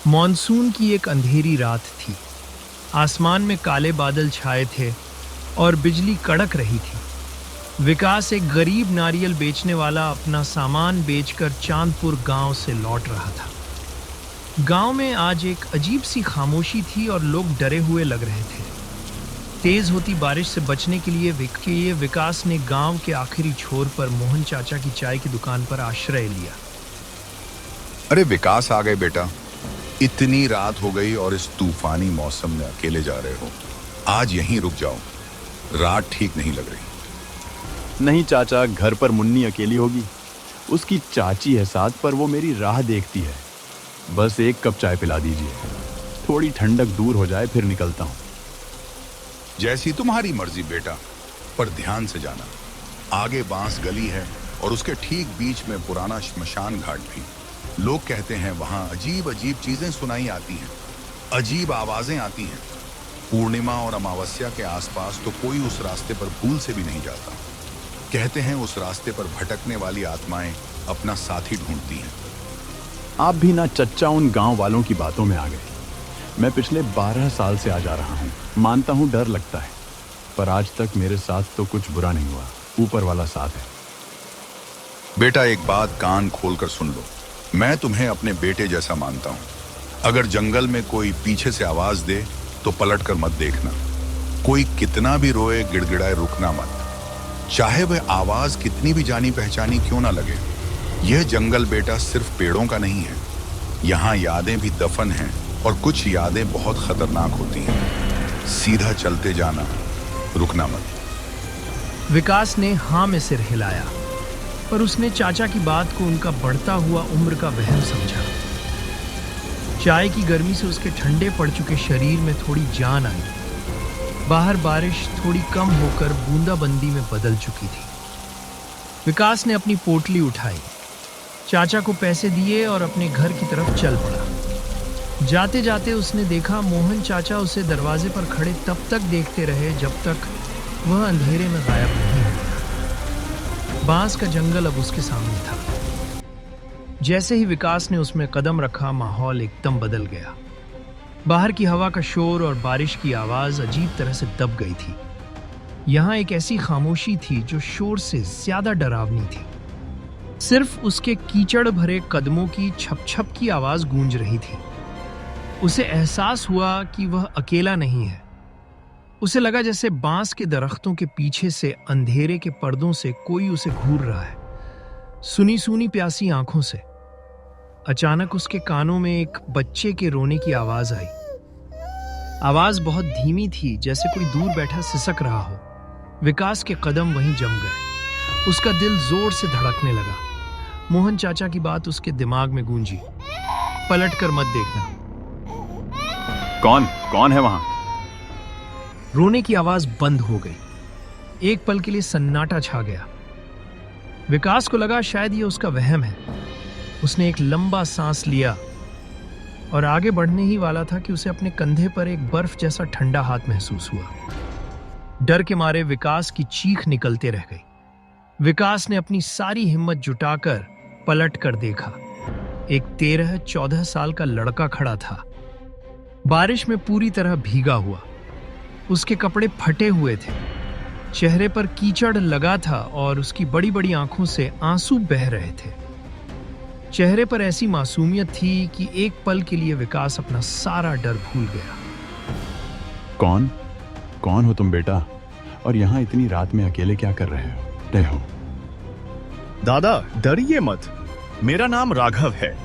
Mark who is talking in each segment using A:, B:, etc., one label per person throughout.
A: Monsoon की एक अंधेरी रात थी। आसमान में काले बादल छाए थे और बिजली कड़क रही थी। विकास, एक गरीब नारियल बेचने वाला, अपना सामान बेचकर चांदपुर गांव से लौट रहा था। गांव में आज एक अजीब सी खामोशी थी और लोग डरे हुए लग रहे थे। तेज होती बारिश से बचने के लिए विकास ने गांव के आखिरी छोर पर मोहन चाचा की चाय की दुकान पर आश्रय लिया।
B: अरे विकास, आ गए बेटा। इतनी रात हो गई और इस तूफानी मौसम में अकेले जा रहे हो। आज यहीं रुक जाओ, रात ठीक नहीं लग रही।
C: नहीं चाचा, घर पर मुन्नी अकेली होगी। उसकी चाची है साथ, पर वो मेरी राह देखती है। बस एक कप चाय पिला दीजिए, थोड़ी ठंडक दूर हो जाए, फिर निकलता हूँ।
B: जैसी तुम्हारी मर्जी बेटा, पर ध्यान से जाना। आगे बांस गली है और उसके ठीक बीच में पुराना श्मशान घाट भी। लोग कहते हैं वहां अजीब अजीब चीजें सुनाई आती हैं, अजीब आवाजें आती हैं। पूर्णिमा और अमावस्या के आसपास तो कोई उस रास्ते पर भूल से भी नहीं जाता। कहते हैं उस रास्ते पर भटकने वाली आत्माएं अपना साथी ढूंढती हैं।
C: आप भी ना चच्चा उन गांव वालों की बातों में आ गए। मैं पिछले 12 साल से आ जा रहा हूँ। मानता हूँ डर लगता है, पर आज तक मेरे साथ तो कुछ बुरा नहीं हुआ। ऊपर वाला साथ है।
B: बेटा, एक बात कान खोलकर सुन लो। मैं तुम्हें अपने बेटे जैसा मानता हूं। अगर जंगल में कोई पीछे से आवाज दे तो पलटकर मत देखना। कोई कितना भी रोए गिड़गिड़ाए, रुकना मत, चाहे वह आवाज कितनी भी जानी पहचानी क्यों ना लगे। यह जंगल बेटा सिर्फ पेड़ों का नहीं है। यहाँ यादें भी दफन हैं और कुछ यादें बहुत खतरनाक होती हैं। सीधा चलते जाना, रुकना मत।
A: विकास ने हाँ में सिर हिलाया, पर उसने चाचा की बात को उनका बढ़ता हुआ उम्र का वहम समझा। चाय की गर्मी से उसके ठंडे पड़ चुके शरीर में थोड़ी जान आई। बाहर बारिश थोड़ी कम होकर बूंदाबंदी में बदल चुकी थी। विकास ने अपनी पोटली उठाई, चाचा को पैसे दिए और अपने घर की तरफ चल पड़ा। जाते जाते उसने देखा मोहन चाचा उसे दरवाजे पर खड़े तब तक देखते रहे जब तक वह अंधेरे में गायब नहीं हुआ। बांस का जंगल अब उसके सामने था। जैसे ही विकास ने उसमें कदम रखा, माहौल एकदम बदल गया। बाहर की हवा का शोर और बारिश की आवाज अजीब तरह से दब गई थी। यहां एक ऐसी खामोशी थी जो शोर से ज्यादा डरावनी थी। सिर्फ उसके कीचड़ भरे कदमों की छप छप की आवाज गूंज रही थी। उसे एहसास हुआ कि वह अकेला नहीं है। उसे लगा जैसे बांस के दरख्तों के पीछे से अंधेरे के पर्दों से कोई उसे घूर रहा है, सुनी सुनी प्यासी आंखों से। अचानक उसके कानों में एक बच्चे के रोने की आवाज आई। आवाज बहुत धीमी थी, जैसे कोई दूर बैठा सिसक रहा हो। विकास के कदम वहीं जम गए। उसका दिल जोर से धड़कने लगा। मोहन चाचा की बात उसके दिमाग में गूंजी, पलट कर मत देखना।
C: कौन है वहां?
A: रोने की आवाज बंद हो गई। एक पल के लिए सन्नाटा छा गया। विकास को लगा शायद ये उसका वहम है। उसने एक लंबा सांस लिया और आगे बढ़ने ही वाला था कि उसे अपने कंधे पर एक बर्फ जैसा ठंडा हाथ महसूस हुआ। डर के मारे विकास की चीख निकलते रह गई। विकास ने अपनी सारी हिम्मत जुटाकर पलट कर देखा। एक 13-14 साल का लड़का खड़ा था, बारिश में पूरी तरह भीगा हुआ। उसके कपड़े फटे हुए थे, चेहरे पर कीचड़ लगा था और उसकी बड़ी बड़ी आंखों से आंसू बह रहे थे। चेहरे पर ऐसी मासूमियत थी कि एक पल के लिए विकास अपना सारा डर भूल गया।
C: कौन हो तुम बेटा? और यहाँ इतनी रात में अकेले क्या कर रहे हो?
D: दादा, डरिए मत। मेरा नाम राघव है।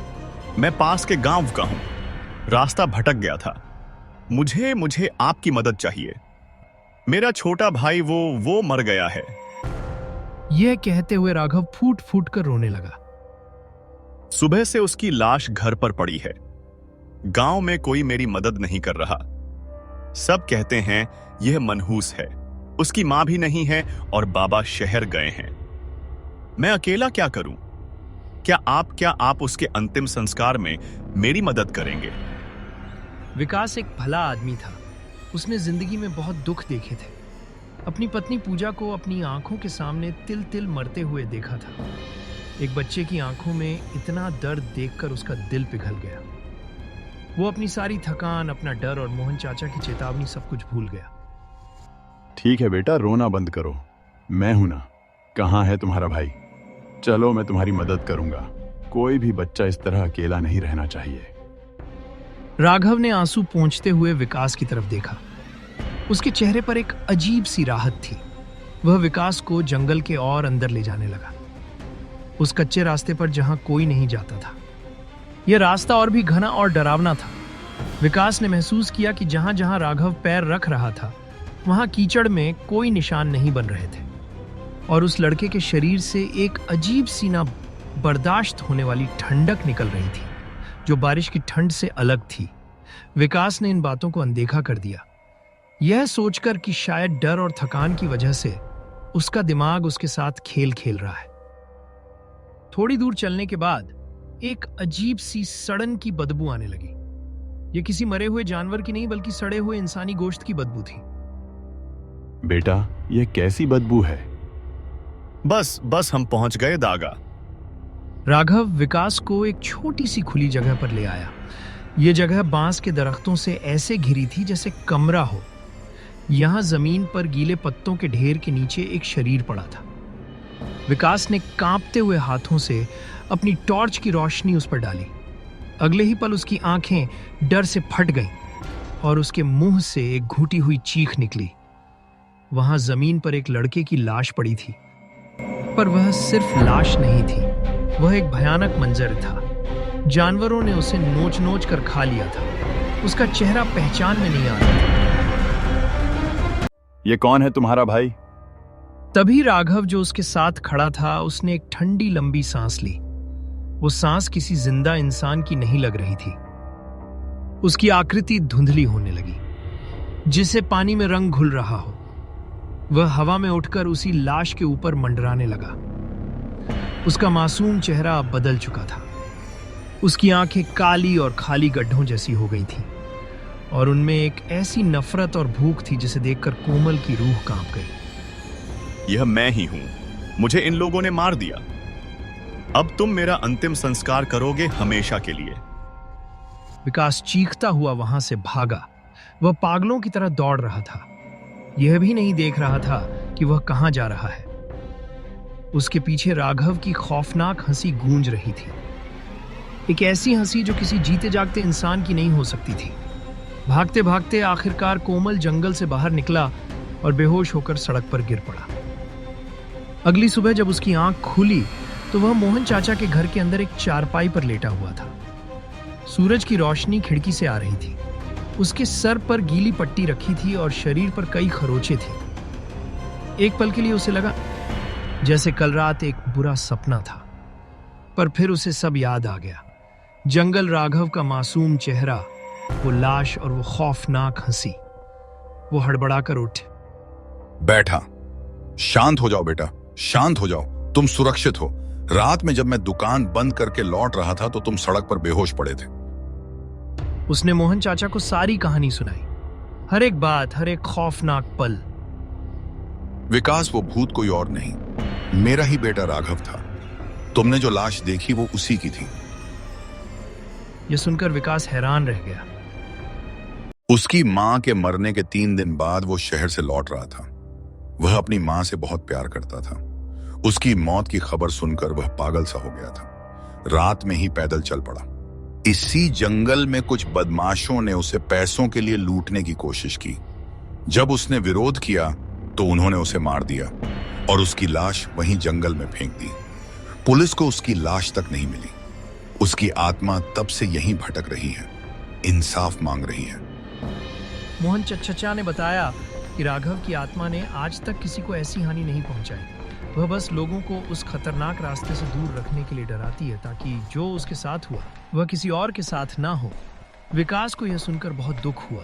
D: मैं पास के गांव का हूं। रास्ता भटक गया था। मुझे आपकी मदद चाहिए। मेरा छोटा भाई वो मर गया है।
A: यह कहते हुए राघव फूट फूट कर रोने लगा।
D: सुबह से उसकी लाश घर पर पड़ी है। गांव में कोई मेरी मदद नहीं कर रहा। सब कहते हैं यह मनहूस है। उसकी मां भी नहीं है और बाबा शहर गए हैं। मैं अकेला क्या करूं? क्या आप उसके अंतिम संस्कार में मेरी मदद करेंगे?
A: विकास एक भला आदमी था। उसने जिंदगी में बहुत दुख देखे थे। अपनी पत्नी पूजा को अपनी आंखों के सामने तिल तिल मरते हुए देखा था। एक बच्चे की आंखों में इतना दर्द देखकर उसका दिल पिघल गया। वो अपनी सारी थकान, अपना डर और मोहन चाचा की चेतावनी सब कुछ भूल गया।
C: ठीक है बेटा, रोना बंद करो। मैं हूं ना। कहाँ है तुम्हारा भाई? चलो, मैं तुम्हारी मदद करूंगा। कोई भी बच्चा इस तरह अकेला नहीं रहना चाहिए।
A: राघव ने आंसू पोंछते हुए विकास की तरफ देखा। उसके चेहरे पर एक अजीब सी राहत थी। वह विकास को जंगल के और अंदर ले जाने लगा, उस कच्चे रास्ते पर जहां कोई नहीं जाता था। यह रास्ता और भी घना और डरावना था। विकास ने महसूस किया कि जहां जहां राघव पैर रख रहा था वहां कीचड़ में कोई निशान नहीं बन रहे थे, और उस लड़के के शरीर से एक अजीब सी ना बर्दाश्त होने वाली ठंडक निकल रही थी, जो बारिश की ठंड से अलग थी। विकास ने इन बातों को अनदेखा कर दिया, यह सोचकर कि शायद डर और थकान की वजह से उसका दिमाग उसके साथ खेल खेल रहा है। थोड़ी दूर चलने के बाद एक अजीब सी सड़न की बदबू आने लगी। यह किसी मरे हुए जानवर की नहीं बल्कि सड़े हुए इंसानी गोश्त की बदबू थी।
C: बेटा, यह कैसी बदबू है?
D: बस हम पहुंच गए दागा।
A: राघव विकास को एक छोटी सी खुली जगह पर ले आया। यह जगह बांस के दरख्तों से ऐसे घिरी थी जैसे कमरा हो। यहां जमीन पर गीले पत्तों के ढेर के नीचे एक शरीर पड़ा था। विकास ने कांपते हुए हाथों से अपनी टॉर्च की रोशनी उस पर डाली। अगले ही पल उसकी आंखें डर से फट गईं और उसके मुंह से एक घुटी हुई चीख निकली। वहां जमीन पर एक लड़के की लाश पड़ी थी, पर वह सिर्फ लाश नहीं थी, वह एक भयानक मंजर था। जानवरों ने उसे नोच नोच कर खा लिया था। उसका चेहरा पहचान में नहीं आ रहा था।
C: ये कौन है तुम्हारा भाई?
A: तभी राघव, जो उसके साथ खड़ा था, उसने एक ठंडी लंबी सांस ली। वो सांस किसी जिंदा इंसान की नहीं लग रही थी। उसकी आकृति धुंधली होने लगी, जिसे पानी में रंग घुल रहा हो। वह हवा में उठकर उसी लाश के ऊपर मंडराने लगा। उसका मासूम चेहरा अब बदल चुका था। उसकी आंखें काली और खाली गड्ढों जैसी हो गई थीं, और उनमें एक ऐसी नफरत और भूख थी जिसे देखकर कोमल की रूह कांप गई।
D: यह मैं ही हूं। मुझे इन लोगों ने मार दिया। अब तुम मेरा अंतिम संस्कार करोगे हमेशा के लिए।
A: विकास चीखता हुआ वहां से भागा। वह पागलों की तरह दौड़ रहा था। यह भी नहीं देख रहा था कि वह कहां जा रहा है। उसके पीछे राघव की खौफनाक हंसी गूंज रही थी, एक ऐसी हंसी जो किसी जीते जागते इंसान की नहीं हो सकती थी। भागते भागते आखिरकार कोमल जंगल से बाहर निकला और बेहोश होकर सड़क पर गिर पड़ा। अगली सुबह जब उसकी आंख खुली तो वह मोहन चाचा के घर के अंदर एक चारपाई पर लेटा हुआ था। सूरज की रोशनी खिड़की से आ रही थी। उसके सर पर गीली पट्टी रखी थी और शरीर पर कई खरोंचे थे। एक पल के लिए उसे लगा जैसे कल रात एक बुरा सपना था, पर फिर उसे सब याद आ गया। जंगल, राघव का मासूम चेहरा, वो लाश और वो खौफनाक हंसी। वो हड़बड़ाकर उठ
B: बैठा। शांत हो जाओ बेटा, शांत हो जाओ। तुम सुरक्षित हो। रात में जब मैं दुकान बंद करके लौट रहा था तो तुम सड़क पर बेहोश पड़े थे।
A: उसने मोहन चाचा को सारी कहानी सुनाई, हर एक बात, हर एक खौफनाक पल।
B: विकास, वो भूत कोई और नहीं, मेरा ही बेटा राघव था। तुमने जो लाश देखी वो उसी की थी।
A: यह सुनकर विकास हैरान रह गया।
B: उसकी मां के मरने के 3 दिन बाद वो शहर से लौट रहा था। वह अपनी मां से बहुत प्यार करता था। उसकी मौत की खबर सुनकर वह पागल सा हो गया था। रात में ही पैदल चल पड़ा। इसी जंगल में कुछ बदमाशों ने उसे पैसों के लिए लूटने की कोशिश की। जब उसने विरोध किया तो उन्होंने उसे मार दिया और उसकी लाश वहीं जंगल में फेंक दी। पुलिस को उसकी लाश तक नहीं मिली। उसकी आत्मा तब से यहीं भटक रही है, इंसाफ मांग रही है।
A: मोहन चचा ने बताया कि राघव की आत्मा ने आज तक किसी को ऐसी हानि नहीं पहुंचाई। वह बस लोगों को उस खतरनाक रास्ते से दूर रखने के लिए डराती है, ताकि जो उसके साथ हुआ वह किसी और के साथ ना हो। विकास को यह सुनकर बहुत दुख हुआ।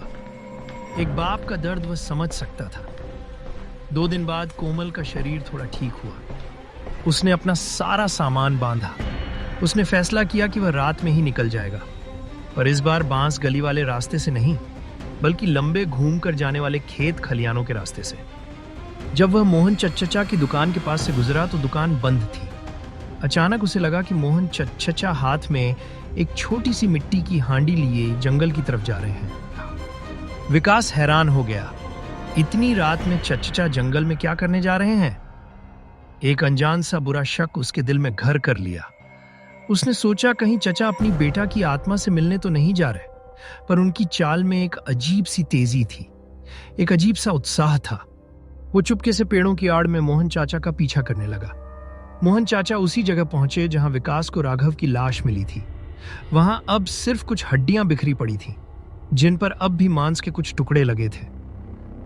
A: एक बाप का दर्द वह समझ सकता था। 2 दिन बाद कोमल का शरीर थोड़ा ठीक हुआ। उसने अपना सारा सामान बांधा। उसने फैसला किया कि वह रात में ही निकल जाएगा, पर इस बार बांस गली वाले रास्ते से नहीं, बल्कि लंबे घूम कर जाने वाले खेत खलियानों के रास्ते से। जब वह मोहन चचा की दुकान के पास से गुजरा तो दुकान बंद थी। अचानक उसे लगा कि मोहन चचा हाथ में एक छोटी सी मिट्टी की हांडी लिए जंगल की तरफ जा रहे हैं। विकास हैरान हो गया, इतनी रात में चचा जंगल में क्या करने जा रहे हैं? एक अनजान सा बुरा शक उसके दिल में घर कर लिया। उसने सोचा कहीं चचा अपनी बेटा की आत्मा से मिलने तो नहीं जा रहे, पर उनकी चाल में एक अजीब सी तेजी थी, एक अजीब सा उत्साह था। वो चुपके से पेड़ों की आड़ में मोहन चाचा का पीछा करने लगा। मोहन चाचा उसी जगह पहुंचे जहां विकास को राघव की लाश मिली थी। वहां अब सिर्फ कुछ हड्डियां बिखरी पड़ी थीं, जिन पर अब भी मांस के कुछ टुकड़े लगे थे।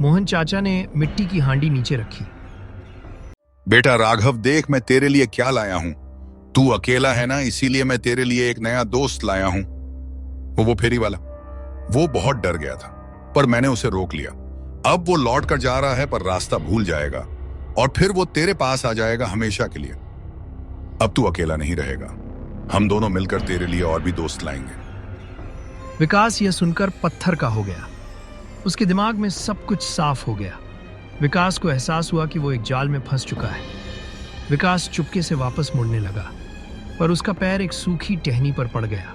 A: मोहन चाचा ने मिट्टी की हांडी नीचे रखी।
B: बेटा राघव, देख मैं तेरे लिए क्या लाया हूं। तू अकेला है ना, इसीलिए मैं तेरे लिए एक नया दोस्त लाया हूं। वो फेरी वाला, वो बहुत डर गया था, पर मैंने उसे रोक लिया। अब वो लौट कर जा रहा है, पर रास्ता भूल जाएगा और फिर वो तेरे पास आ जाएगा हमेशा के लिए। अब तू अकेला नहीं रहेगा, हम दोनों मिलकर तेरे लिए और भी दोस्त लाएंगे।
A: विकास यह सुनकर पत्थर का हो गया। उसके दिमाग में सब कुछ साफ हो गया। विकास को एहसास हुआ कि वो एक जाल में फंस चुका है। विकास चुपके से वापस मुड़ने लगा, पर उसका पैर एक सूखी टहनी पर पड़ गया।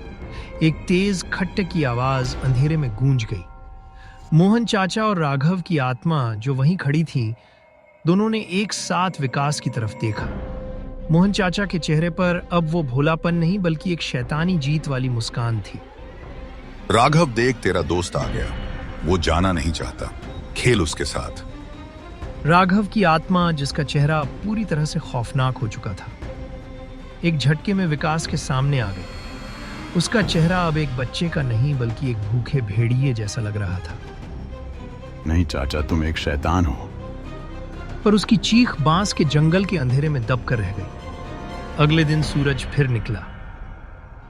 A: एक तेज खट्टे की आवाज अंधेरे में गूंज गई। मोहन चाचा और राघव की आत्मा जो वहीं खड़ी थी, दोनों ने एक साथ विकास की तरफ देखा। मोहन चाचा के चेहरे पर अब वो भोलापन नहीं, बल्कि एक शैतानी जीत वाली मुस्कान थी।
B: राघव देख, तेरा दोस्त आ गया। वो जाना नहीं चाहता, खेल उसके साथ।
A: राघव की आत्मा, जिसका चेहरा पूरी तरह से खौफनाक हो चुका था, एक झटके में विकास के सामने आ गई। उसका चेहरा अब एक बच्चे का नहीं, बल्कि एक भूखे भेड़िए जैसा लग रहा था।
C: नहीं चाचा, तुम एक शैतान हो।
A: पर उसकी चीख बांस के जंगल के अंधेरे में दब कर रह गई। अगले दिन सूरज फिर निकला।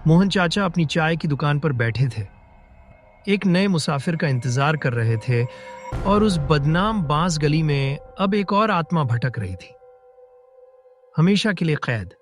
A: मोहन चाचा अपनी चाय की दुकान पर बैठे थे, एक नए मुसाफिर का इंतजार कर रहे थे, और उस बदनाम बांस गली में अब एक और आत्मा भटक रही थी, हमेशा के लिए कैद।